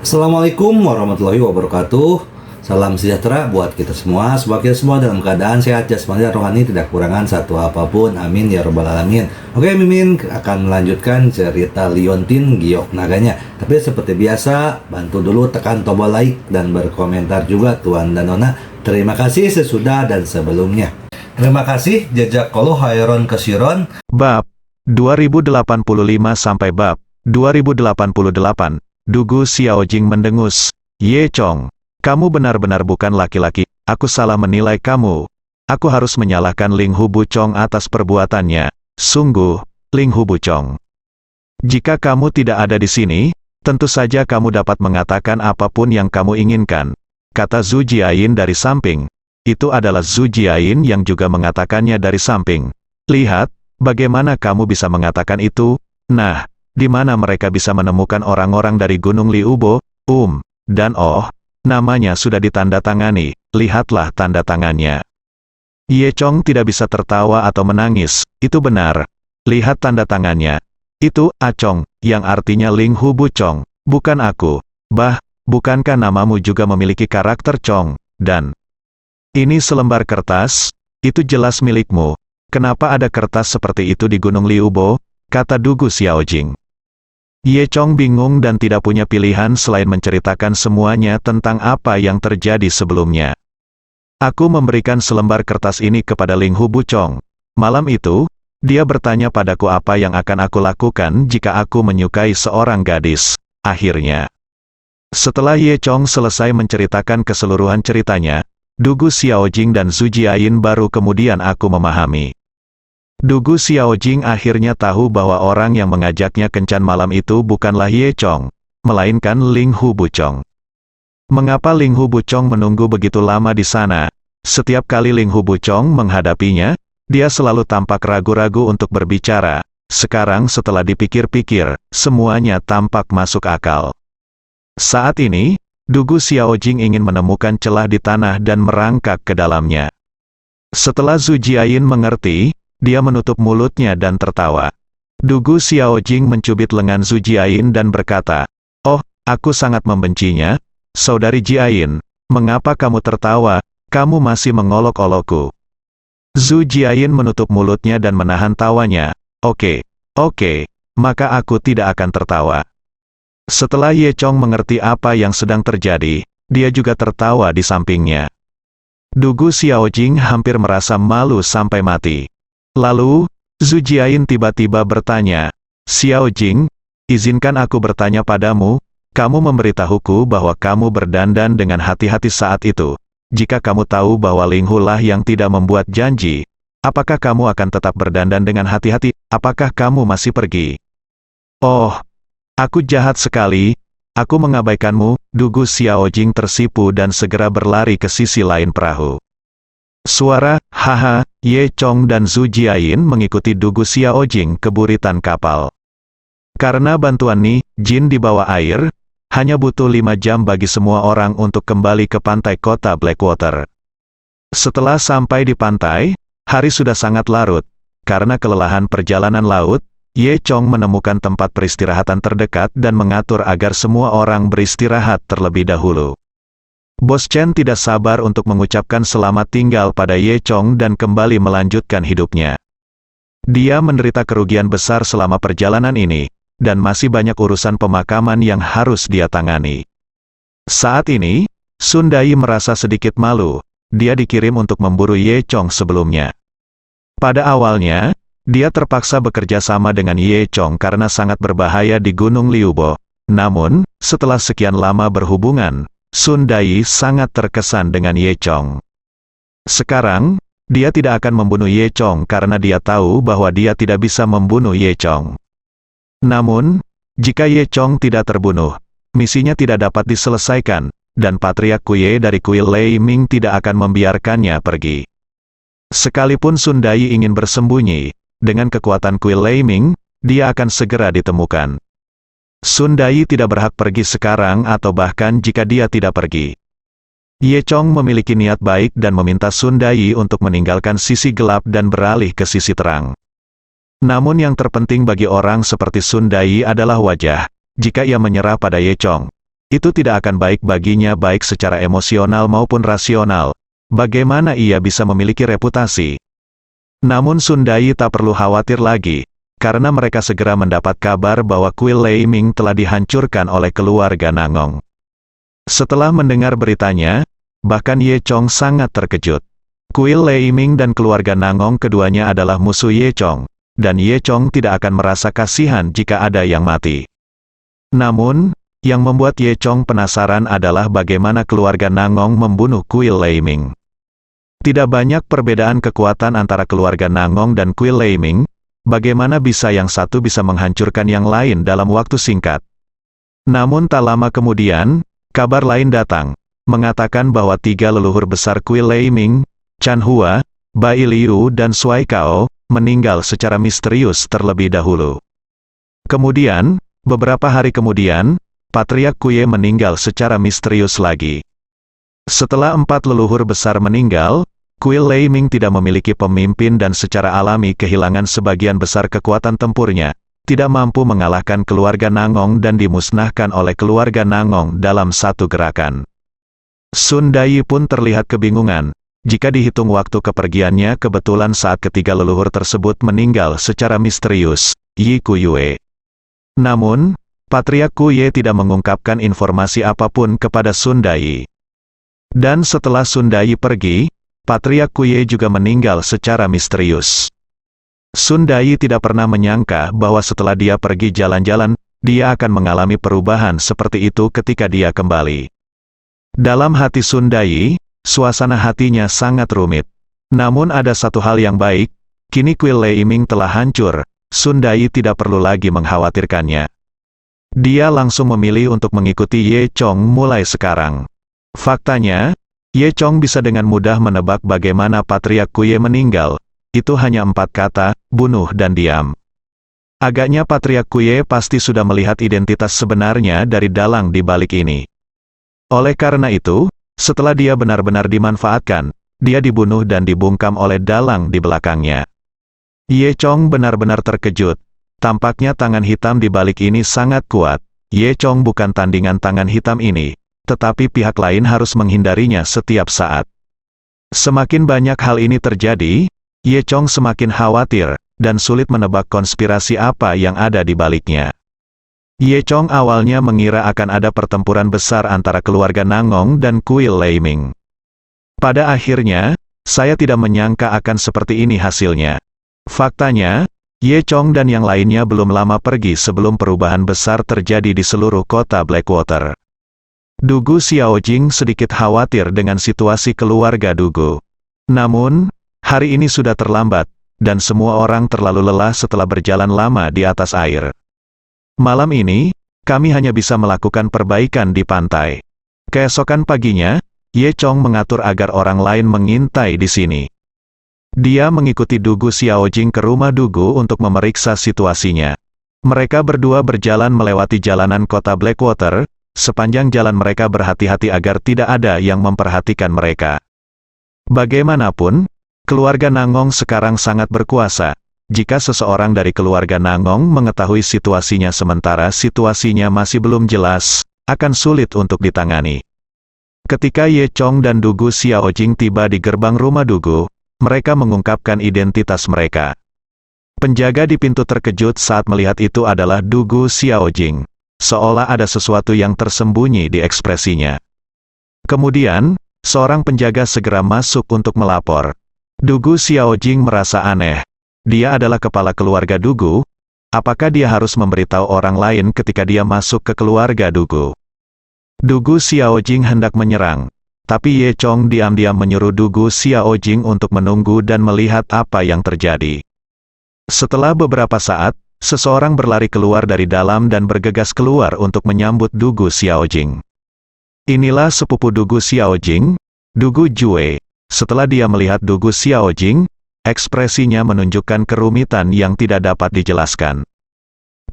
Assalamualaikum warahmatullahi wabarakatuh. Salam sejahtera buat kita semua. Semoga kita semua dalam keadaan sehat jasmani dan rohani, tidak kekurangan satu apapun. Amin ya robbal alamin. Oke, Mimin akan melanjutkan cerita Liontin Giok Naganya. Tapi seperti biasa, bantu dulu tekan tombol like dan berkomentar juga Tuan dan Nona. Terima kasih sesudah dan sebelumnya. Terima kasih jazakallahu khairon kasiron. Bab 2085 sampai bab 2088. Dugu Xiaojing mendengus. Ye Chong, kamu benar-benar bukan laki-laki. Aku salah menilai kamu. Aku harus menyalahkan Ling Hubu Chong atas perbuatannya. Sungguh, Ling Hubu Chong. Jika kamu tidak ada di sini, tentu saja kamu dapat mengatakan apapun yang kamu inginkan, kata Zhu Jiayin dari samping. Itu adalah Zhu Jiayin yang juga mengatakannya dari samping. Lihat, bagaimana kamu bisa mengatakan itu? Nah, di mana mereka bisa menemukan orang-orang dari Gunung Liubo, dan namanya sudah ditandatangani, lihatlah tanda tangannya. Ye Chong tidak bisa tertawa atau menangis, itu benar. Lihat tanda tangannya. Itu Chong, yang artinya Ling Hubu Chong, bukan aku. Bukankah namamu juga memiliki karakter Chong, dan ini selembar kertas, itu jelas milikmu. Kenapa ada kertas seperti itu di Gunung Liubo? Kata Dugu Xiaojing. Ye Chong bingung dan tidak punya pilihan selain menceritakan semuanya tentang apa yang terjadi sebelumnya. Aku memberikan selembar kertas ini kepada Ling Hubu Chong. Malam itu, dia bertanya padaku apa yang akan aku lakukan jika aku menyukai seorang gadis. Akhirnya, setelah Ye Chong selesai menceritakan keseluruhan ceritanya, Dugu Xiaojing dan Zhu Jiayin baru kemudian aku memahami. Dugu Xiaojing akhirnya tahu bahwa orang yang mengajaknya kencan malam itu bukanlah Ye Chong, melainkan Ling Hubu Chong. Mengapa Ling Hubu Chong menunggu begitu lama di sana? Setiap kali Ling Hubu Chong menghadapinya, dia selalu tampak ragu-ragu untuk berbicara. Sekarang setelah dipikir-pikir, semuanya tampak masuk akal. Saat ini, Dugu Xiaojing ingin menemukan celah di tanah dan merangkak ke dalamnya. Setelah Zhu Jiayin mengerti, dia menutup mulutnya dan tertawa. Dugu Xiaojing mencubit lengan Zhu Jiayin dan berkata, "Oh, aku sangat membencinya. Saudari Jiayin, mengapa kamu tertawa? Kamu masih mengolok-olokku." Zhu Jiayin menutup mulutnya dan menahan tawanya. Oke, maka aku tidak akan tertawa." Setelah Ye Chong mengerti apa yang sedang terjadi, dia juga tertawa di sampingnya. Dugu Xiaojing hampir merasa malu sampai mati. Lalu, Zhu Jiayin tiba-tiba bertanya, "Xiaojing, izinkan aku bertanya padamu, kamu memberitahuku bahwa kamu berdandan dengan hati-hati saat itu. Jika kamu tahu bahwa Ling Hu lah yang tidak membuat janji, apakah kamu akan tetap berdandan dengan hati-hati? Apakah kamu masih pergi?" "Oh, aku jahat sekali, aku mengabaikanmu." Dugu Xiaojing tersipu dan segera berlari ke sisi lain perahu. Suara, haha, Ye Chong dan Zhu Jiayin mengikuti Dugu Xiaojing ke buritan kapal. Karena bantuan Ni Jin di bawah air, hanya butuh 5 jam bagi semua orang untuk kembali ke pantai kota Blackwater. Setelah sampai di pantai, hari sudah sangat larut. Karena kelelahan perjalanan laut, Ye Chong menemukan tempat peristirahatan terdekat dan mengatur agar semua orang beristirahat terlebih dahulu. Bos Chen tidak sabar untuk mengucapkan selamat tinggal pada Ye Chong dan kembali melanjutkan hidupnya. Dia menderita kerugian besar selama perjalanan ini, dan masih banyak urusan pemakaman yang harus dia tangani. Saat ini, Sun Dai merasa sedikit malu, dia dikirim untuk memburu Ye Chong sebelumnya. Pada awalnya, dia terpaksa bekerja sama dengan Ye Chong karena sangat berbahaya di Gunung Liubo. Namun, setelah sekian lama berhubungan, Sun Dai sangat terkesan dengan Ye Chong. Sekarang, dia tidak akan membunuh Ye Chong karena dia tahu bahwa dia tidak bisa membunuh Ye Chong. Namun, jika Ye Chong tidak terbunuh, misinya tidak dapat diselesaikan, dan Patriark Kuye dari kuil Lei Ming tidak akan membiarkannya pergi. Sekalipun Sun Dai ingin bersembunyi, dengan kekuatan kuil Lei Ming, dia akan segera ditemukan. Sun Dai tidak berhak pergi sekarang atau bahkan jika dia tidak pergi. Ye Chong memiliki niat baik dan meminta Sun Dai untuk meninggalkan sisi gelap dan beralih ke sisi terang. Namun yang terpenting bagi orang seperti Sun Dai adalah wajah. Jika ia menyerah pada Ye Chong, itu tidak akan baik baginya baik secara emosional maupun rasional. Bagaimana ia bisa memiliki reputasi? Namun Sun Dai tak perlu khawatir lagi, karena mereka segera mendapat kabar bahwa kuil Lei Ming telah dihancurkan oleh keluarga Nangong. Setelah mendengar beritanya, bahkan Ye Chong sangat terkejut. Kuil Lei Ming dan keluarga Nangong keduanya adalah musuh Ye Chong, dan Ye Chong tidak akan merasa kasihan jika ada yang mati. Namun, yang membuat Ye Chong penasaran adalah bagaimana keluarga Nangong membunuh kuil Lei Ming. Tidak banyak perbedaan kekuatan antara keluarga Nangong dan kuil Lei Ming, bagaimana bisa yang satu bisa menghancurkan yang lain dalam waktu singkat. Namun tak lama kemudian, kabar lain datang, mengatakan bahwa 3 leluhur besar kuil Lei Ming, Chan Hua, Bai Liu dan Sui Kao, meninggal secara misterius terlebih dahulu. Kemudian, beberapa hari kemudian, Patriark Kuye meninggal secara misterius lagi. Setelah 4 leluhur besar meninggal, kuil Lei Ming tidak memiliki pemimpin dan secara alami kehilangan sebagian besar kekuatan tempurnya, tidak mampu mengalahkan keluarga Nangong dan dimusnahkan oleh keluarga Nangong dalam satu gerakan. Sun Dai pun terlihat kebingungan, jika dihitung waktu kepergiannya kebetulan saat ketiga leluhur tersebut meninggal secara misterius, Yi Kuyue. Namun, Patriark Kuye tidak mengungkapkan informasi apapun kepada Sun Dai. Dan setelah Sun Dai pergi, Patriark Kuye juga meninggal secara misterius. Sun Dai tidak pernah menyangka bahwa setelah dia pergi jalan-jalan, dia akan mengalami perubahan seperti itu ketika dia kembali. Dalam hati Sun Dai, suasana hatinya sangat rumit. Namun ada satu hal yang baik, kini kuil Lei Ming telah hancur, Sun Dai tidak perlu lagi mengkhawatirkannya. Dia langsung memilih untuk mengikuti Ye Chong mulai sekarang. Faktanya, Ye Chong bisa dengan mudah menebak bagaimana Patriark Kuye meninggal. Itu hanya 4 kata, bunuh dan diam. Agaknya Patriark Kuye pasti sudah melihat identitas sebenarnya dari dalang di balik ini. Oleh karena itu, setelah dia benar-benar dimanfaatkan, dia dibunuh dan dibungkam oleh dalang di belakangnya. Ye Chong benar-benar terkejut. Tampaknya tangan hitam di balik ini sangat kuat. Ye Chong bukan tandingan tangan hitam ini, tetapi pihak lain harus menghindarinya setiap saat. Semakin banyak hal ini terjadi, Ye Chong semakin khawatir, dan sulit menebak konspirasi apa yang ada di baliknya. Ye Chong awalnya mengira akan ada pertempuran besar antara keluarga Nangong dan kuil Lei Ming. Pada akhirnya, saya tidak menyangka akan seperti ini hasilnya. Faktanya, Ye Chong dan yang lainnya belum lama pergi sebelum perubahan besar terjadi di seluruh kota Blackwater. Dugu Xiaojing sedikit khawatir dengan situasi keluarga Dugu. Namun, hari ini sudah terlambat, dan semua orang terlalu lelah setelah berjalan lama di atas air. Malam ini, kami hanya bisa melakukan perbaikan di pantai. Keesokan paginya, Ye Chong mengatur agar orang lain mengintai di sini. Dia mengikuti Dugu Xiaojing ke rumah Dugu untuk memeriksa situasinya. Mereka berdua berjalan melewati jalanan kota Blackwater. Sepanjang jalan mereka berhati-hati agar tidak ada yang memperhatikan mereka. Bagaimanapun, keluarga Nangong sekarang sangat berkuasa. Jika seseorang dari keluarga Nangong mengetahui situasinya sementara situasinya masih belum jelas, akan sulit untuk ditangani. Ketika Ye Chong dan Dugu Xiaojing tiba di gerbang rumah Dugu, mereka mengungkapkan identitas mereka. Penjaga di pintu terkejut saat melihat itu adalah Dugu Xiaojing. Seolah ada sesuatu yang tersembunyi di ekspresinya. Kemudian, seorang penjaga segera masuk untuk melapor. Dugu Xiaojing merasa aneh. Dia adalah kepala keluarga Dugu. Apakah dia harus memberitahu orang lain ketika dia masuk ke keluarga Dugu? Dugu Xiaojing hendak menyerang, tapi Ye Chong diam-diam menyuruh Dugu Xiaojing untuk menunggu dan melihat apa yang terjadi. Setelah beberapa saat, seseorang berlari keluar dari dalam dan bergegas keluar untuk menyambut Dugu Xiaojing. Inilah sepupu Dugu Xiaojing, Dugu Jue. Setelah dia melihat Dugu Xiaojing, ekspresinya menunjukkan kerumitan yang tidak dapat dijelaskan.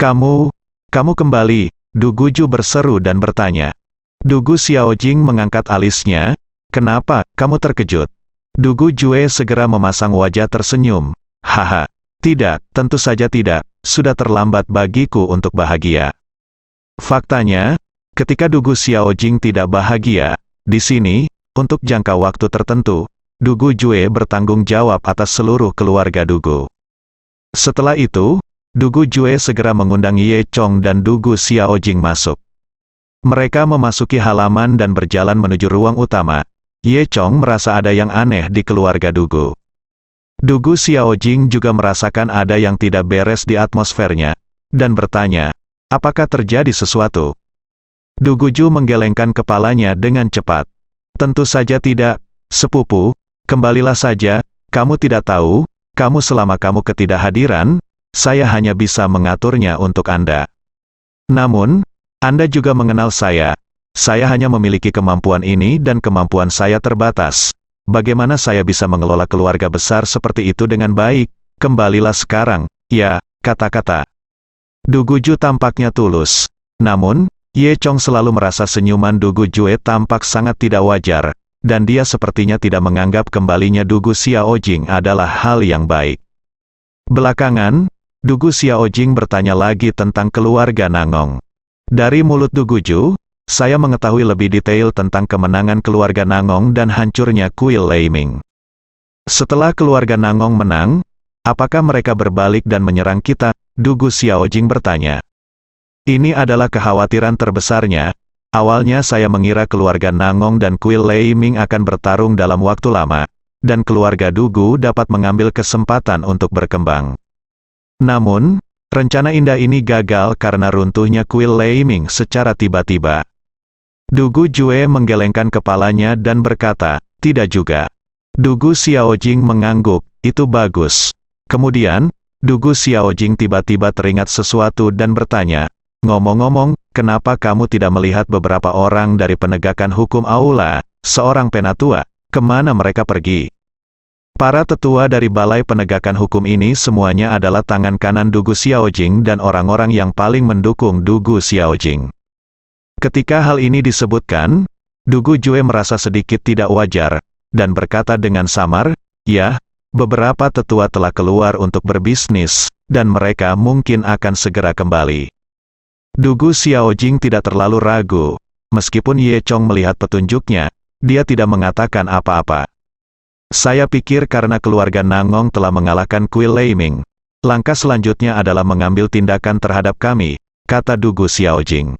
Kamu kembali, Dugu Ju berseru dan bertanya. Dugu Xiaojing mengangkat alisnya, kenapa, kamu terkejut? Dugu Jue segera memasang wajah tersenyum. Haha, tidak, tentu saja tidak. Sudah terlambat bagiku untuk bahagia. Faktanya, Ketika Dugu Xiaojing tidak bahagia, di sini, untuk jangka waktu tertentu, Dugu Jue bertanggung jawab atas seluruh keluarga Dugu. Setelah itu, Dugu Jue segera mengundang Ye Chong dan Dugu Xiaojing masuk. Mereka memasuki halaman dan berjalan menuju ruang utama. Ye Chong merasa ada yang aneh di keluarga Dugu. Dugu Xiaojing juga merasakan ada yang tidak beres di atmosfernya, dan bertanya, apakah terjadi sesuatu? Dugu Ju menggelengkan kepalanya dengan cepat. Tentu saja tidak, sepupu, kembalilah saja, kamu tidak tahu, kamu selama kamu ketidakhadiran, saya hanya bisa mengaturnya untuk Anda. Namun, Anda juga mengenal saya hanya memiliki kemampuan ini dan kemampuan saya terbatas. Bagaimana saya bisa mengelola keluarga besar seperti itu dengan baik? Kembalilah sekarang, ya, kata-kata. Dugu Ju tampaknya tulus. Namun, Ye Chong selalu merasa senyuman Dugu Jue tampak sangat tidak wajar, dan dia sepertinya tidak menganggap kembalinya Dugu Xiaojing adalah hal yang baik. Belakangan, Dugu Xiaojing bertanya lagi tentang keluarga Nangong. Dari mulut Dugu Ju, saya mengetahui lebih detail tentang kemenangan keluarga Nangong dan hancurnya kuil Leiming. Setelah keluarga Nangong menang, apakah mereka berbalik dan menyerang kita? Dugu Xiaojing bertanya. Ini adalah kekhawatiran terbesarnya. Awalnya saya mengira keluarga Nangong dan kuil Leiming akan bertarung dalam waktu lama, dan keluarga Dugu dapat mengambil kesempatan untuk berkembang. Namun, rencana indah ini gagal karena runtuhnya kuil Leiming secara tiba-tiba. Dugu Jue menggelengkan kepalanya dan berkata, tidak juga. Dugu Xiaojing mengangguk, itu bagus. Kemudian, Dugu Xiaojing tiba-tiba teringat sesuatu dan bertanya, ngomong-ngomong, kenapa kamu tidak melihat beberapa orang dari penegakan hukum Aula, seorang penatua, kemana mereka pergi? Para tetua dari balai penegakan hukum ini semuanya adalah tangan kanan Dugu Xiaojing dan orang-orang yang paling mendukung Dugu Xiaojing. Ketika hal ini disebutkan, Dugu Jue merasa sedikit tidak wajar, dan berkata dengan samar, ya, beberapa tetua telah keluar untuk berbisnis, dan mereka mungkin akan segera kembali. Dugu Xiaojing tidak terlalu ragu. Meskipun Ye Chong melihat petunjuknya, dia tidak mengatakan apa-apa. Saya pikir karena keluarga Nangong telah mengalahkan kuil Leiming, langkah selanjutnya adalah mengambil tindakan terhadap kami, kata Dugu Xiaojing.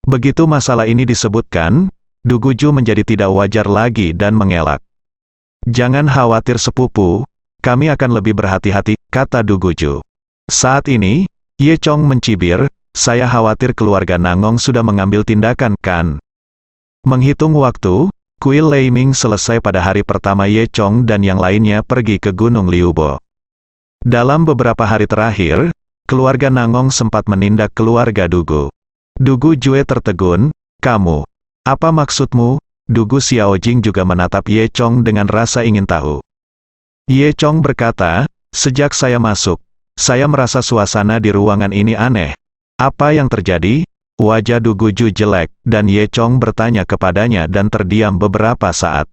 Begitu masalah ini disebutkan, Dugu Ju menjadi tidak wajar lagi dan mengelak. Jangan khawatir sepupu, kami akan lebih berhati-hati, kata Dugu Ju. Saat ini, Ye Chong mencibir, saya khawatir keluarga Nangong sudah mengambil tindakan, kan? Menghitung waktu, kuil Leiming selesai pada hari pertama Ye Chong dan yang lainnya pergi ke Gunung Liubo. Dalam beberapa hari terakhir, keluarga Nangong sempat menindak keluarga Dugu. Dugu Jue tertegun, kamu, apa maksudmu? Dugu Xiaojing juga menatap Ye Chong dengan rasa ingin tahu. Ye Chong berkata, sejak saya masuk, saya merasa suasana di ruangan ini aneh. Apa yang terjadi? Wajah Dugu Ju jelek, dan Ye Chong bertanya kepadanya dan terdiam beberapa saat.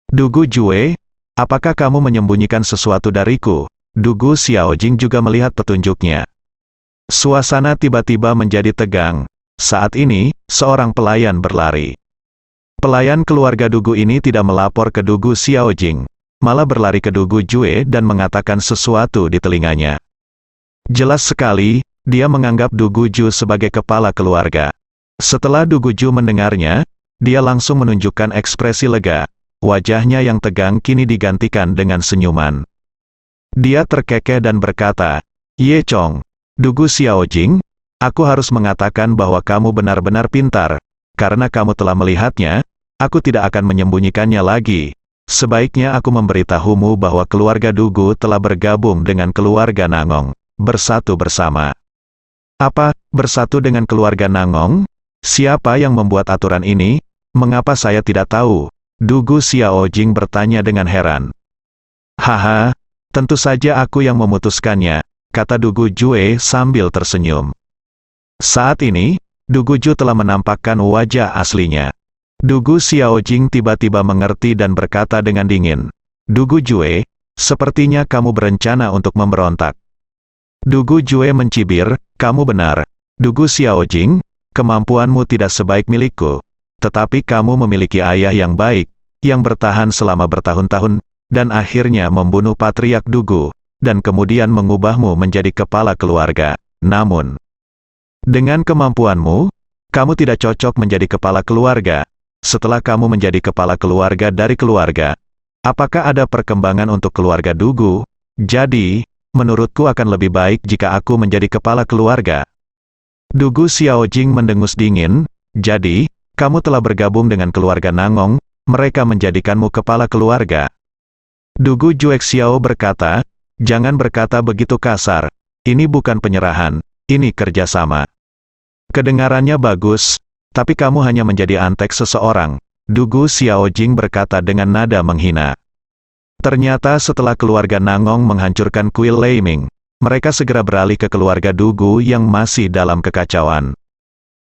Dugu Jue, apakah kamu menyembunyikan sesuatu dariku? Dugu Xiaojing juga melihat petunjuknya. Suasana tiba-tiba menjadi tegang. Saat ini, seorang pelayan berlari. Pelayan keluarga Dugu ini tidak melapor ke Dugu Xiaojing, malah berlari ke Dugu Jue dan mengatakan sesuatu di telinganya. Jelas sekali, dia menganggap Dugu Ju sebagai kepala keluarga. Setelah Dugu Ju mendengarnya, dia langsung menunjukkan ekspresi lega. Wajahnya yang tegang kini digantikan dengan senyuman. Dia terkekeh dan berkata, Ye Chong, Dugu Xiaojing, aku harus mengatakan bahwa kamu benar-benar pintar. Karena kamu telah melihatnya, aku tidak akan menyembunyikannya lagi. Sebaiknya aku memberitahumu bahwa keluarga Dugu telah bergabung dengan keluarga Nangong, bersatu bersama. Apa, bersatu dengan keluarga Nangong? Siapa yang membuat aturan ini? Mengapa saya tidak tahu? Dugu Xiaojing bertanya dengan heran. Haha, tentu saja aku yang memutuskannya, kata Dugu Jue sambil tersenyum. Saat ini, Dugu Ju telah menampakkan wajah aslinya. Dugu Xiaojing tiba-tiba mengerti dan berkata dengan dingin, Dugu Jue, sepertinya kamu berencana untuk memberontak. Dugu Jue mencibir, kamu benar. Dugu Xiaojing, kemampuanmu tidak sebaik milikku. Tetapi kamu memiliki ayah yang baik, yang bertahan selama bertahun-tahun, dan akhirnya membunuh Patriark Dugu, dan kemudian mengubahmu menjadi kepala keluarga. Namun, dengan kemampuanmu, kamu tidak cocok menjadi kepala keluarga. Setelah kamu menjadi kepala keluarga dari keluarga, apakah ada perkembangan untuk keluarga Dugu? Jadi, menurutku akan lebih baik jika aku menjadi kepala keluarga. Dugu Xiaojing mendengus dingin, jadi, kamu telah bergabung dengan keluarga Nangong, mereka menjadikanmu kepala keluarga. Dugu Juexiao berkata, jangan berkata begitu kasar, ini bukan penyerahan, ini kerjasama. Kedengarannya bagus, tapi kamu hanya menjadi antek seseorang, Dugu Xiaojing berkata dengan nada menghina. Ternyata setelah keluarga Nangong menghancurkan kuil Leiming, mereka segera beralih ke keluarga Dugu yang masih dalam kekacauan.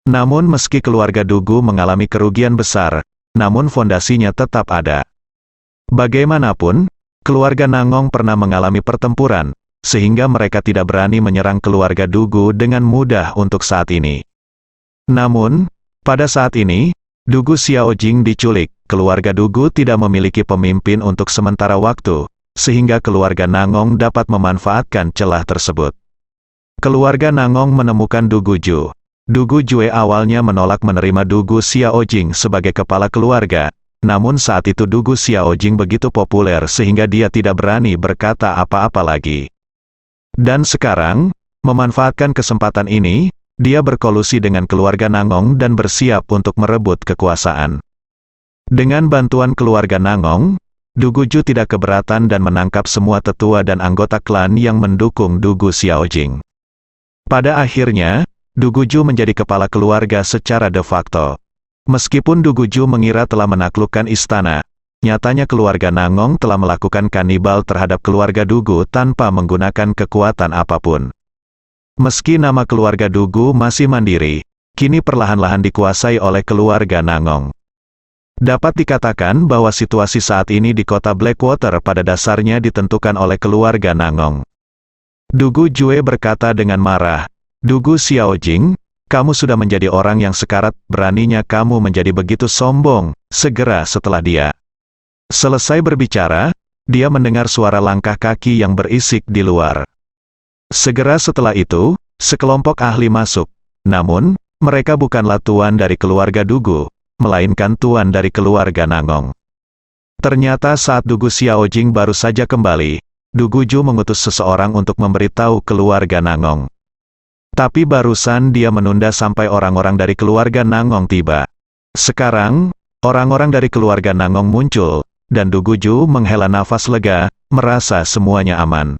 Namun meski keluarga Dugu mengalami kerugian besar, namun fondasinya tetap ada. Bagaimanapun, keluarga Nangong pernah mengalami pertempuran, sehingga mereka tidak berani menyerang keluarga Dugu dengan mudah untuk saat ini. Namun, pada saat ini, Dugu Xiaojing diculik, keluarga Dugu tidak memiliki pemimpin untuk sementara waktu, sehingga keluarga Nangong dapat memanfaatkan celah tersebut. Keluarga Nangong menemukan Dugu Ju. Dugu Jue awalnya menolak menerima Dugu Xiaojing sebagai kepala keluarga, namun saat itu Dugu Xiaojing begitu populer sehingga dia tidak berani berkata apa-apa lagi. Dan sekarang, memanfaatkan kesempatan ini, dia berkolusi dengan keluarga Nangong dan bersiap untuk merebut kekuasaan. Dengan bantuan keluarga Nangong, Dugu Ju tidak keberatan dan menangkap semua tetua dan anggota klan yang mendukung Dugu Xiaojing. Pada akhirnya, Dugu Ju menjadi kepala keluarga secara de facto. Meskipun Dugu Ju mengira telah menaklukkan istana, nyatanya keluarga Nangong telah melakukan kanibal terhadap keluarga Dugu tanpa menggunakan kekuatan apapun. Meski nama keluarga Dugu masih mandiri, kini perlahan-lahan dikuasai oleh keluarga Nangong. Dapat dikatakan bahwa situasi saat ini di kota Blackwater pada dasarnya ditentukan oleh keluarga Nangong. Dugu Jue berkata dengan marah, Dugu Xiaojing, kamu sudah menjadi orang yang sekarat, beraninya kamu menjadi begitu sombong. Segera setelah dia selesai berbicara, dia mendengar suara langkah kaki yang berisik di luar. Segera setelah itu, sekelompok ahli masuk. Namun, mereka bukanlah tuan dari keluarga Dugu, melainkan tuan dari keluarga Nangong. Ternyata saat Dugu Xiaojing baru saja kembali, Dugu Ju mengutus seseorang untuk memberitahu keluarga Nangong. Tapi barusan dia menunda sampai orang-orang dari keluarga Nangong tiba. Sekarang, orang-orang dari keluarga Nangong muncul, dan Dugu Ju menghela nafas lega, merasa semuanya aman.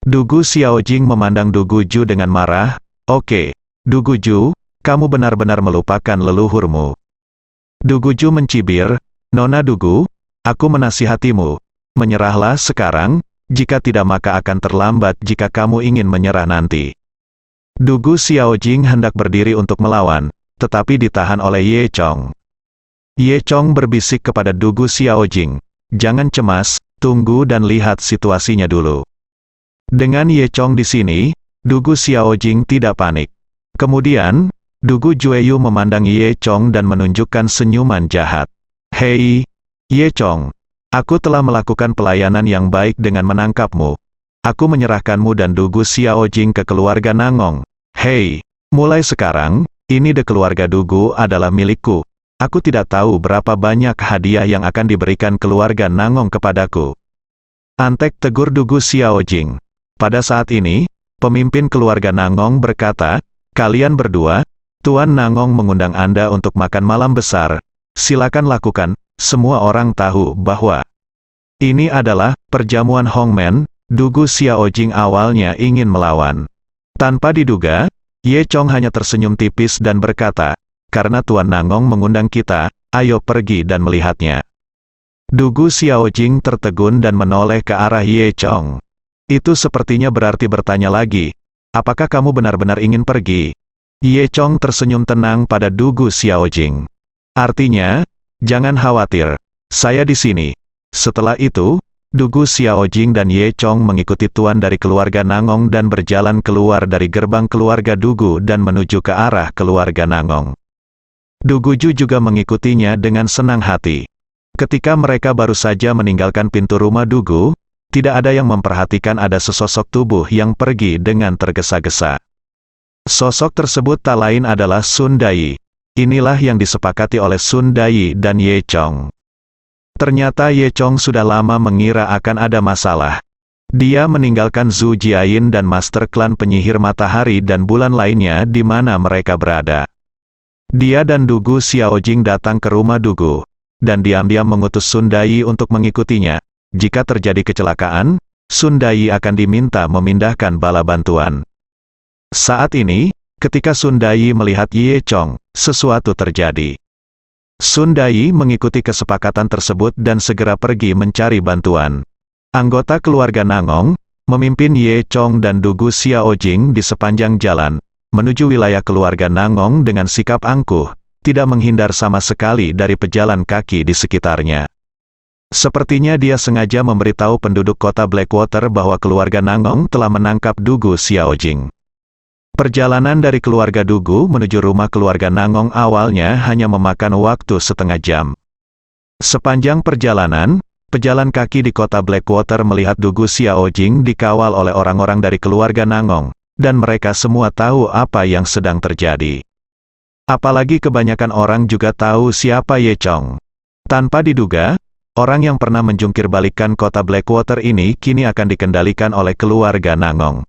Dugu Xiaojing memandang Dugu Ju dengan marah, oke, Dugu Ju, kamu benar-benar melupakan leluhurmu. Dugu Ju mencibir, Nona Dugu, aku menasihatimu, menyerahlah sekarang, jika tidak maka akan terlambat jika kamu ingin menyerah nanti. Dugu Xiaojing hendak berdiri untuk melawan, tetapi ditahan oleh Ye Chong. Ye Chong berbisik kepada Dugu Xiaojing, jangan cemas, tunggu dan lihat situasinya dulu. Dengan Ye Chong di sini, Dugu Xiaojing tidak panik. Kemudian, Dugu Jueyu memandang Ye Chong dan menunjukkan senyuman jahat. Hei, Ye Chong, aku telah melakukan pelayanan yang baik dengan menangkapmu. Aku menyerahkanmu dan Dugu Xiaojing ke keluarga Nangong. Hei, mulai sekarang, ini de keluarga Dugu adalah milikku. Aku tidak tahu berapa banyak hadiah yang akan diberikan keluarga Nangong kepadaku. Antek tegur Dugu Xiaojing. Pada saat ini, pemimpin keluarga Nangong berkata, kalian berdua, Tuan Nangong mengundang Anda untuk makan malam besar. Silakan lakukan, semua orang tahu bahwa ini adalah perjamuan Hongmen. Dugu Xiaojing awalnya ingin melawan. Tanpa diduga, Ye Chong hanya tersenyum tipis dan berkata, karena Tuan Nangong mengundang kita, ayo pergi dan melihatnya. Dugu Xiaojing tertegun dan menoleh ke arah Ye Chong. Itu sepertinya berarti bertanya lagi, apakah kamu benar-benar ingin pergi? Ye Chong tersenyum tenang pada Dugu Xiaojing. Artinya, jangan khawatir, saya di sini. Setelah itu, Dugu Xiaojing dan Ye Chong mengikuti tuan dari keluarga Nangong dan berjalan keluar dari gerbang keluarga Dugu dan menuju ke arah keluarga Nangong. Dugu Ju juga mengikutinya dengan senang hati. Ketika mereka baru saja meninggalkan pintu rumah Dugu, tidak ada yang memperhatikan ada sesosok tubuh yang pergi dengan tergesa-gesa. Sosok tersebut tak lain adalah Sun Dai. Inilah yang disepakati oleh Sun Dai dan Ye Chong. Ternyata Ye Chong sudah lama mengira akan ada masalah. Dia meninggalkan Zhu Jiayin dan Master Klan Penyihir Matahari dan Bulan lainnya di mana mereka berada. Dia dan Dugu Xiaojing datang ke rumah Dugu, dan diam-diam mengutus Sun Dai untuk mengikutinya. Jika terjadi kecelakaan, Sun Dai akan diminta memindahkan bala bantuan. Saat ini, ketika Sun Dai melihat Ye Chong, sesuatu terjadi. Sun Dai mengikuti kesepakatan tersebut dan segera pergi mencari bantuan. Anggota keluarga Nangong memimpin Ye Chong dan Dugu Xiaojing di sepanjang jalan menuju wilayah keluarga Nangong dengan sikap angkuh, tidak menghindar sama sekali dari pejalan kaki di sekitarnya. Sepertinya dia sengaja memberitahu penduduk kota Blackwater bahwa keluarga Nangong telah menangkap Dugu Xiaojing. Perjalanan dari keluarga Dugu menuju rumah keluarga Nangong awalnya hanya memakan waktu setengah jam. Sepanjang perjalanan, pejalan kaki di kota Blackwater melihat Dugu Xiaojing dikawal oleh orang-orang dari keluarga Nangong, dan mereka semua tahu apa yang sedang terjadi. Apalagi kebanyakan orang juga tahu siapa Ye Chong. Tanpa diduga, orang yang pernah menjungkir balikan kota Blackwater ini kini akan dikendalikan oleh keluarga Nangong.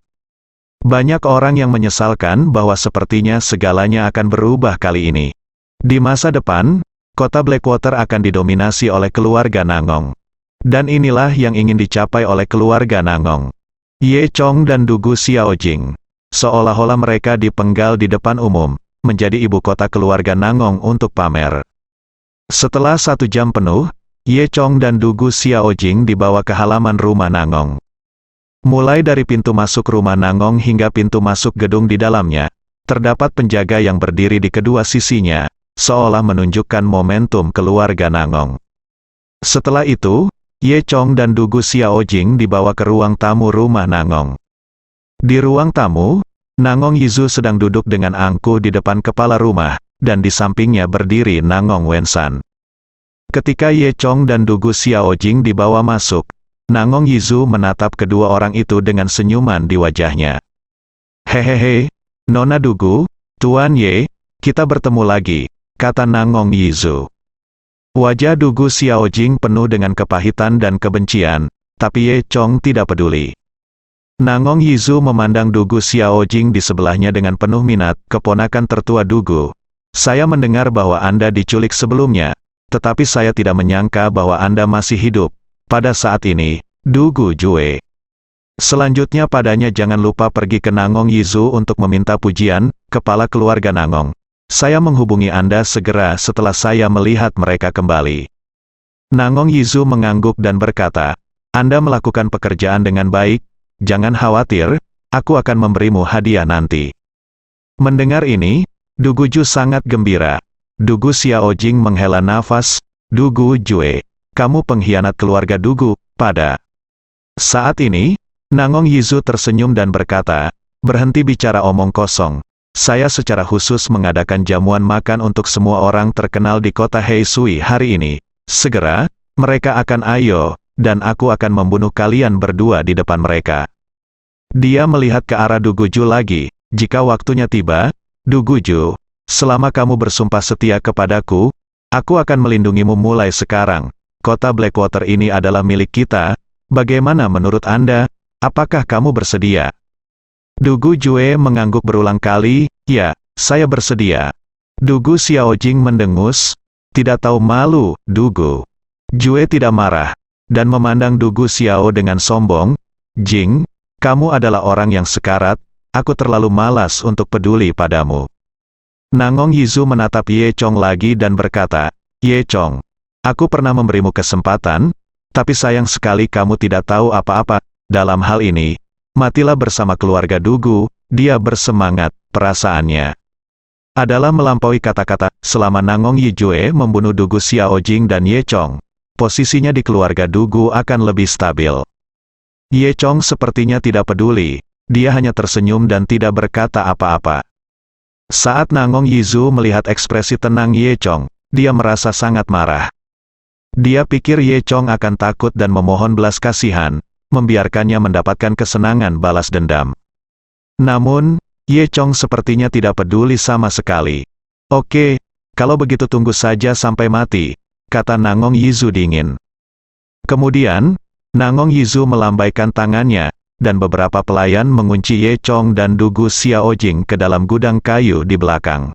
Banyak orang yang menyesalkan bahwa sepertinya segalanya akan berubah kali ini. Di masa depan, kota Blackwater akan didominasi oleh keluarga Nangong. Dan inilah yang ingin dicapai oleh keluarga Nangong. Ye Chong dan Dugu Xiaojing, seolah-olah mereka dipenggal di depan umum, menjadi ibu kota keluarga Nangong untuk pamer. Setelah 1 jam penuh, Ye Chong dan Dugu Xiaojing dibawa ke halaman rumah Nangong. Mulai dari pintu masuk rumah Nangong hingga pintu masuk gedung di dalamnya, terdapat penjaga yang berdiri di kedua sisinya, seolah menunjukkan momentum keluarga Nangong. Setelah itu, Ye Chong dan Dugu Xiaojing dibawa ke ruang tamu rumah Nangong. Di ruang tamu, Nangong Yizu sedang duduk dengan angkuh di depan kepala rumah, dan di sampingnya berdiri Nangong Wensan. Ketika Ye Chong dan Dugu Xiaojing dibawa masuk, Nangong Yizu menatap kedua orang itu dengan senyuman di wajahnya. Hehehe, Nona Dugu, Tuan Ye, kita bertemu lagi, kata Nangong Yizu. Wajah Dugu Xiaojing penuh dengan kepahitan dan kebencian, tapi Ye Chong tidak peduli. Nangong Yizu memandang Dugu Xiaojing di sebelahnya dengan penuh minat. Keponakan tertua Dugu, saya mendengar bahwa Anda diculik sebelumnya, tetapi saya tidak menyangka bahwa Anda masih hidup pada saat ini, Dugu Jue. Selanjutnya padanya jangan lupa pergi ke Nangong Yizu untuk meminta pujian, kepala keluarga Nangong. Saya menghubungi Anda segera setelah saya melihat mereka kembali. Nangong Yizu mengangguk dan berkata, Anda melakukan pekerjaan dengan baik, jangan khawatir, aku akan memberimu hadiah nanti. Mendengar ini, Dugu Ju sangat gembira. Dugu Xiaojing menghela nafas, Dugu Jue. Kamu pengkhianat keluarga Dugu, pada saat ini, Nangong Yizu tersenyum dan berkata, berhenti bicara omong kosong. Saya secara khusus mengadakan jamuan makan untuk semua orang terkenal di kota Heisui hari ini. Segera, mereka akan ayo, dan aku akan membunuh kalian berdua di depan mereka. Dia melihat ke arah Dugu Ju lagi, jika waktunya tiba, Dugu Ju, selama kamu bersumpah setia kepadaku, aku akan melindungimu mulai sekarang. Kota Blackwater ini adalah milik kita, bagaimana menurut Anda? Apakah kamu bersedia? Dugu Jue mengangguk berulang kali, ya, saya bersedia. Dugu Xiaojing mendengus, tidak tahu malu, Dugu. Jue tidak marah, dan memandang Dugu Xiao dengan sombong, Jing, kamu adalah orang yang sekarat, aku terlalu malas untuk peduli padamu. Nangong Yizu menatap Ye Chong lagi dan berkata, Ye Chong, aku pernah memberimu kesempatan, tapi sayang sekali kamu tidak tahu apa-apa. Dalam hal ini, matilah bersama keluarga Dugu. Dia bersemangat, perasaannya adalah melampaui kata-kata. Selama Nangong Yijue membunuh Dugu Xiaojing dan Ye Chong, posisinya di keluarga Dugu akan lebih stabil. Ye Chong sepertinya tidak peduli, dia hanya tersenyum dan tidak berkata apa-apa. Saat Nangong Yizu melihat ekspresi tenang Ye Chong, dia merasa sangat marah. Dia pikir Ye Chong akan takut dan memohon belas kasihan, membiarkannya mendapatkan kesenangan balas dendam. Namun, Ye Chong sepertinya tidak peduli sama sekali. Oke, kalau begitu tunggu saja sampai mati, kata Nangong Yizu dingin. Kemudian, Nangong Yizu melambaikan tangannya, dan beberapa pelayan mengunci Ye Chong dan Dugu Xiaojing ke dalam gudang kayu di belakang.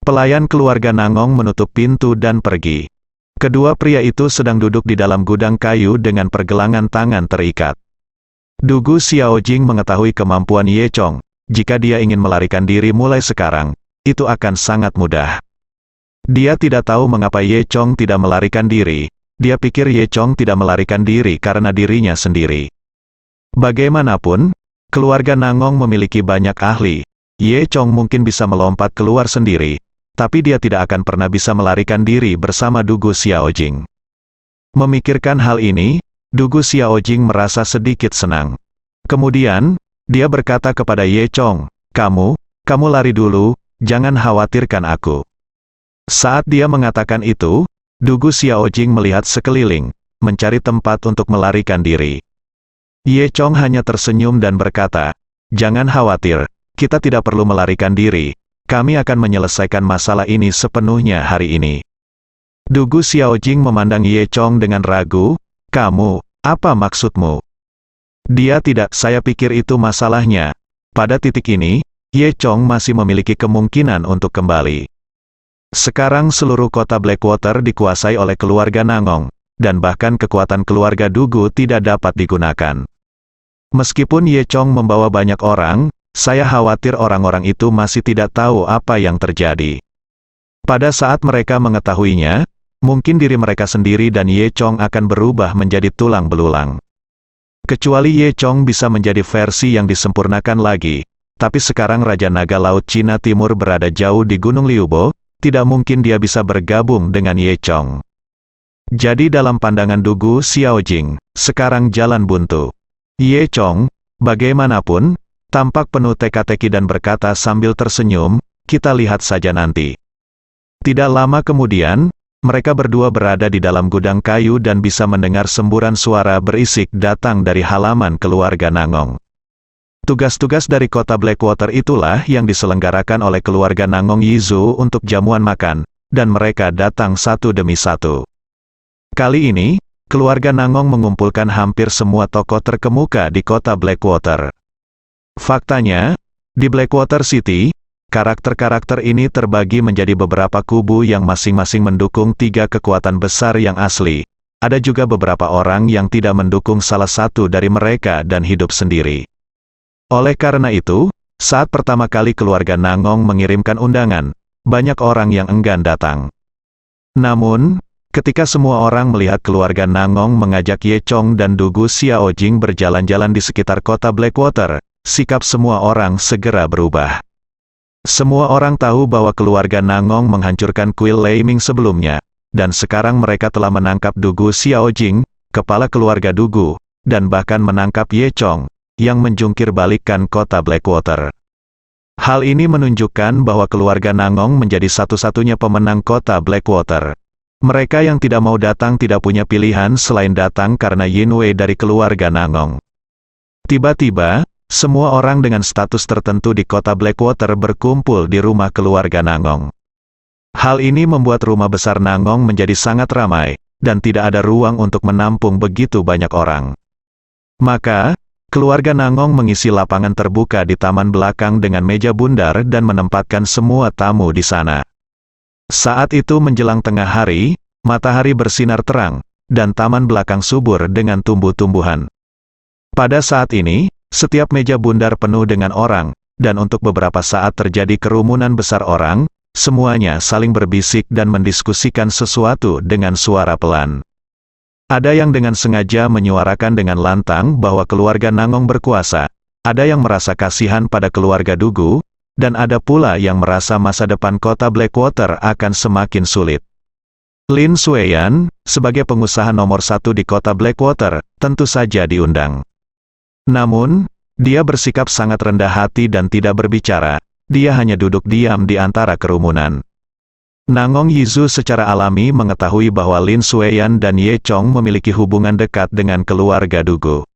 Pelayan keluarga Nangong menutup pintu dan pergi. Kedua pria itu sedang duduk di dalam gudang kayu dengan pergelangan tangan terikat. Dugu Xiaojing mengetahui kemampuan Ye Chong. Jika dia ingin melarikan diri mulai sekarang, itu akan sangat mudah. Dia tidak tahu mengapa Ye Chong tidak melarikan diri. Dia pikir Ye Chong tidak melarikan diri karena dirinya sendiri. Bagaimanapun, keluarga Nangong memiliki banyak ahli. Ye Chong mungkin bisa melompat keluar sendiri, tapi dia tidak akan pernah bisa melarikan diri bersama Dugu Xiaojing. Memikirkan hal ini, Dugu Xiaojing merasa sedikit senang. Kemudian, dia berkata kepada Ye Chong, kamu lari dulu, jangan khawatirkan aku. Saat dia mengatakan itu, Dugu Xiaojing melihat sekeliling, mencari tempat untuk melarikan diri. Ye Chong hanya tersenyum dan berkata, jangan khawatir, kita tidak perlu melarikan diri, kami akan menyelesaikan masalah ini sepenuhnya hari ini. Dugu Xiaojing memandang Ye Chong dengan ragu, kamu, apa maksudmu? Dia tidak, saya pikir itu masalahnya. Pada titik ini, Ye Chong masih memiliki kemungkinan untuk kembali. Sekarang seluruh kota Blackwater dikuasai oleh keluarga Nangong, dan bahkan kekuatan keluarga Dugu tidak dapat digunakan. Meskipun Ye Chong membawa banyak orang, saya khawatir orang-orang itu masih tidak tahu apa yang terjadi. Pada saat mereka mengetahuinya, mungkin diri mereka sendiri dan Ye Chong akan berubah menjadi tulang belulang. Kecuali Ye Chong bisa menjadi versi yang disempurnakan lagi, tapi sekarang Raja Naga Laut Cina Timur berada jauh di Gunung Liubo, tidak mungkin dia bisa bergabung dengan Ye Chong. Jadi dalam pandangan Dugu Xiaojing, sekarang jalan buntu. Ye Chong, bagaimanapun, tampak penuh teka-teki dan berkata sambil tersenyum, kita lihat saja nanti. Tidak lama kemudian, mereka berdua berada di dalam gudang kayu dan bisa mendengar semburan suara berisik datang dari halaman keluarga Nangong. Tugas-tugas dari kota Blackwater itulah yang diselenggarakan oleh keluarga Nangong Yizu untuk jamuan makan, dan mereka datang satu demi satu. Kali ini, keluarga Nangong mengumpulkan hampir semua tokoh terkemuka di kota Blackwater. Faktanya, di Blackwater City, karakter-karakter ini terbagi menjadi beberapa kubu yang masing-masing mendukung tiga kekuatan besar yang asli. Ada juga beberapa orang yang tidak mendukung salah satu dari mereka dan hidup sendiri. Oleh karena itu, saat pertama kali keluarga Nangong mengirimkan undangan, banyak orang yang enggan datang. Namun, ketika semua orang melihat keluarga Nangong mengajak Ye Chong dan Dugu Xiaojing berjalan-jalan di sekitar kota Blackwater, sikap semua orang segera berubah. Semua orang tahu bahwa keluarga Nangong menghancurkan kuil Lei Ming sebelumnya, dan sekarang mereka telah menangkap Dugu Xiaojing, kepala keluarga Dugu, dan bahkan menangkap Ye Chong, yang menjungkir balikkan kota Blackwater. Hal ini menunjukkan bahwa keluarga Nangong menjadi satu-satunya pemenang kota Blackwater. Mereka yang tidak mau datang tidak punya pilihan selain datang karena Yin Wei dari keluarga Nangong. Tiba-tiba, semua orang dengan status tertentu di kota Blackwater berkumpul di rumah keluarga Nangong. Hal ini membuat rumah besar Nangong menjadi sangat ramai, dan tidak ada ruang untuk menampung begitu banyak orang. Maka, keluarga Nangong mengisi lapangan terbuka di taman belakang dengan meja bundar dan menempatkan semua tamu di sana. Saat itu menjelang tengah hari, matahari bersinar terang, dan taman belakang subur dengan tumbuh-tumbuhan. Pada saat ini, setiap meja bundar penuh dengan orang, dan untuk beberapa saat terjadi kerumunan besar orang, semuanya saling berbisik dan mendiskusikan sesuatu dengan suara pelan. Ada yang dengan sengaja menyuarakan dengan lantang bahwa keluarga Nangong berkuasa, ada yang merasa kasihan pada keluarga Dugu, dan ada pula yang merasa masa depan kota Blackwater akan semakin sulit. Lin Xueyan, sebagai pengusaha nomor 1 di kota Blackwater, tentu saja diundang. Namun, dia bersikap sangat rendah hati dan tidak berbicara. Dia hanya duduk diam di antara kerumunan. Nangong Yizu secara alami mengetahui bahwa Lin Xueyan dan Ye Chong memiliki hubungan dekat dengan keluarga Dugu.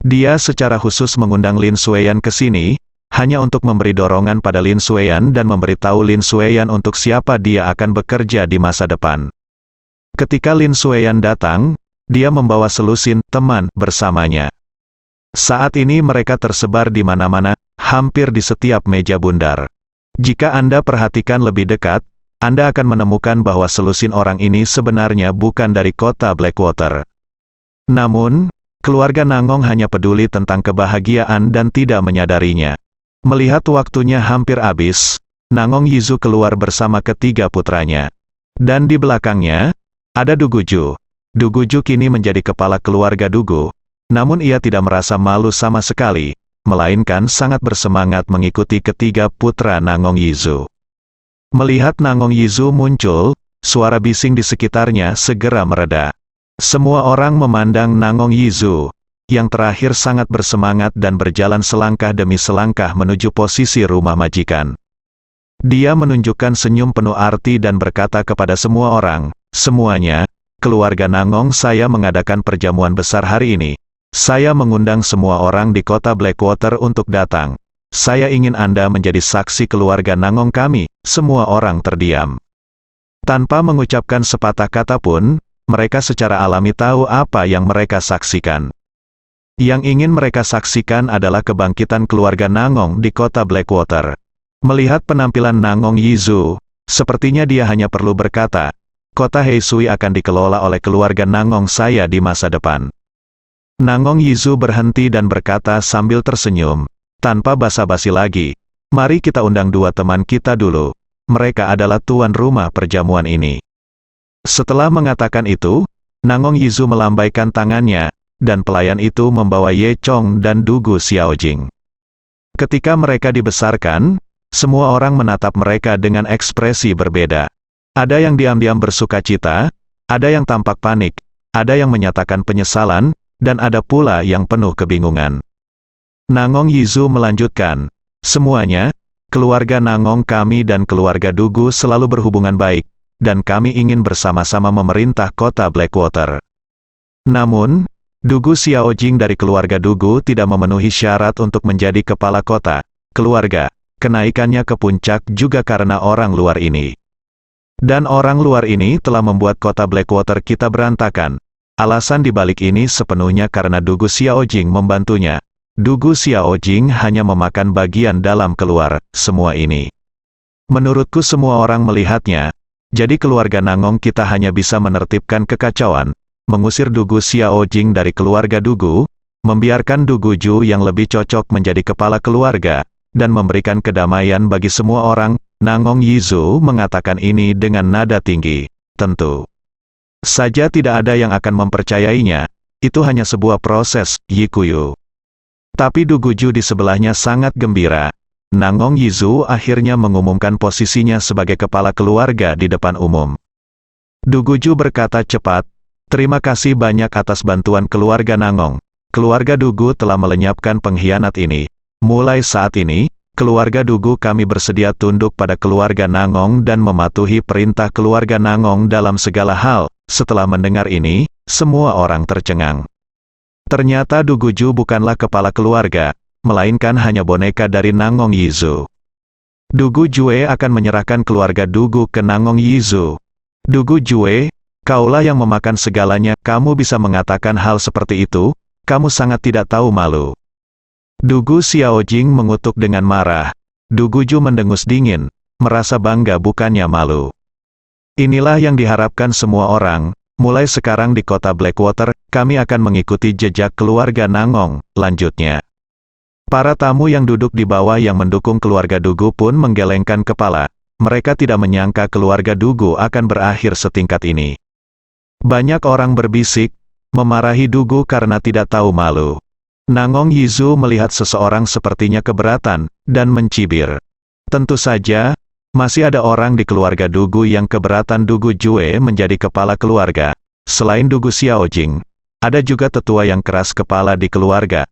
Dia secara khusus mengundang Lin Xueyan ke sini, hanya untuk memberi dorongan pada Lin Xueyan dan memberitahu Lin Xueyan untuk siapa dia akan bekerja di masa depan. Ketika Lin Xueyan datang, dia membawa selusin teman bersamanya. Saat ini mereka tersebar di mana-mana, hampir di setiap meja bundar. Jika Anda perhatikan lebih dekat, Anda akan menemukan bahwa selusin orang ini sebenarnya bukan dari kota Blackwater. Namun, keluarga Nangong hanya peduli tentang kebahagiaan dan tidak menyadarinya. Melihat waktunya hampir habis, Nangong Yizu keluar bersama ketiga putranya. Dan di belakangnya, ada Duguju. Duguju kini menjadi kepala keluarga Dugu, namun ia tidak merasa malu sama sekali, melainkan sangat bersemangat mengikuti ketiga putra Nangong Yizu. Melihat Nangong Yizu muncul, suara bising di sekitarnya segera mereda. Semua orang memandang Nangong Yizu, yang terakhir sangat bersemangat dan berjalan selangkah demi selangkah menuju posisi rumah majikan. Dia menunjukkan senyum penuh arti dan berkata kepada semua orang, "Semuanya, keluarga Nangong saya mengadakan perjamuan besar hari ini. Saya mengundang semua orang di kota Blackwater untuk datang. Saya ingin Anda menjadi saksi keluarga Nangong kami." Semua orang terdiam. Tanpa mengucapkan sepatah kata pun, mereka secara alami tahu apa yang mereka saksikan. Yang ingin mereka saksikan adalah kebangkitan keluarga Nangong di kota Blackwater. Melihat penampilan Nangong Yizu, sepertinya dia hanya perlu berkata, "Kota Heisui akan dikelola oleh keluarga Nangong saya di masa depan." Nangong Yizu berhenti dan berkata sambil tersenyum, "Tanpa basa-basi lagi, mari kita undang dua teman kita dulu. Mereka adalah tuan rumah perjamuan ini." Setelah mengatakan itu, Nangong Yizu melambaikan tangannya, dan pelayan itu membawa Ye Chong dan Dugu Xiaojing. Ketika mereka dibesarkan, semua orang menatap mereka dengan ekspresi berbeda. Ada yang diam-diam bersukacita, ada yang tampak panik, ada yang menyatakan penyesalan, dan ada pula yang penuh kebingungan. Nangong Yizu melanjutkan, "Semuanya, keluarga Nangong kami dan keluarga Dugu selalu berhubungan baik, dan kami ingin bersama-sama memerintah kota Blackwater. Namun, Dugu Xiaojing dari keluarga Dugu tidak memenuhi syarat untuk menjadi kepala kota. Keluarga, kenaikannya ke puncak juga karena orang luar ini. Dan orang luar ini telah membuat kota Blackwater kita berantakan. Alasan dibalik ini sepenuhnya karena Dugu Xiaojing membantunya. Dugu Xiaojing hanya memakan bagian dalam keluar semua ini. Menurutku semua orang melihatnya, jadi keluarga Nangong kita hanya bisa menertibkan kekacauan, mengusir Dugu Xiaojing dari keluarga Dugu, membiarkan Duguju yang lebih cocok menjadi kepala keluarga, dan memberikan kedamaian bagi semua orang." Nangong Yizu mengatakan ini dengan nada tinggi. Tentu saja tidak ada yang akan mempercayainya, itu hanya sebuah proses, Yikuyu. Tapi Duguju di sebelahnya sangat gembira. Nangong Yizu akhirnya mengumumkan posisinya sebagai kepala keluarga di depan umum. Duguju berkata cepat, "Terima kasih banyak atas bantuan keluarga Nangong. Keluarga Dugu telah melenyapkan pengkhianat ini. Mulai saat ini, keluarga Dugu kami bersedia tunduk pada keluarga Nangong dan mematuhi perintah keluarga Nangong dalam segala hal." Setelah mendengar ini, semua orang tercengang. Ternyata Duguju bukanlah kepala keluarga, melainkan hanya boneka dari Nangong Yizu. Dugu Jue akan menyerahkan keluarga Dugu ke Nangong Yizu. "Dugu Jue, kaulah yang memakan segalanya, kamu bisa mengatakan hal seperti itu, kamu sangat tidak tahu malu." Dugu Xiaojing mengutuk dengan marah. Duguju mendengus dingin, merasa bangga bukannya malu. Inilah yang diharapkan semua orang. Mulai sekarang di kota Blackwater, kami akan mengikuti jejak keluarga Nangong, lanjutnya. Para tamu yang duduk di bawah yang mendukung keluarga Dugu pun menggelengkan kepala. Mereka tidak menyangka keluarga Dugu akan berakhir setingkat ini. Banyak orang berbisik, memarahi Dugu karena tidak tahu malu. Nangong Yizu melihat seseorang sepertinya keberatan, dan mencibir. Tentu saja, Masih ada orang di keluarga Dugu yang keberatan Dugu Jue menjadi kepala keluarga. Selain Dugu Xiaojing, ada juga tetua yang keras kepala di keluarga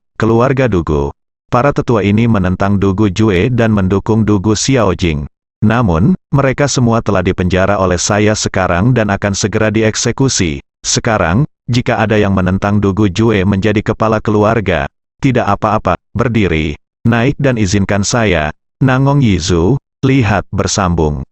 Dugu. Para tetua ini menentang Dugu Jue dan mendukung Dugu Xiaojing. Namun, mereka semua telah dipenjara oleh saya sekarang dan akan segera dieksekusi. Sekarang, jika ada yang menentang Dugu Jue menjadi kepala keluarga, tidak apa-apa, berdiri, naik dan izinkan saya, Nangong Yizu, lihat bersambung.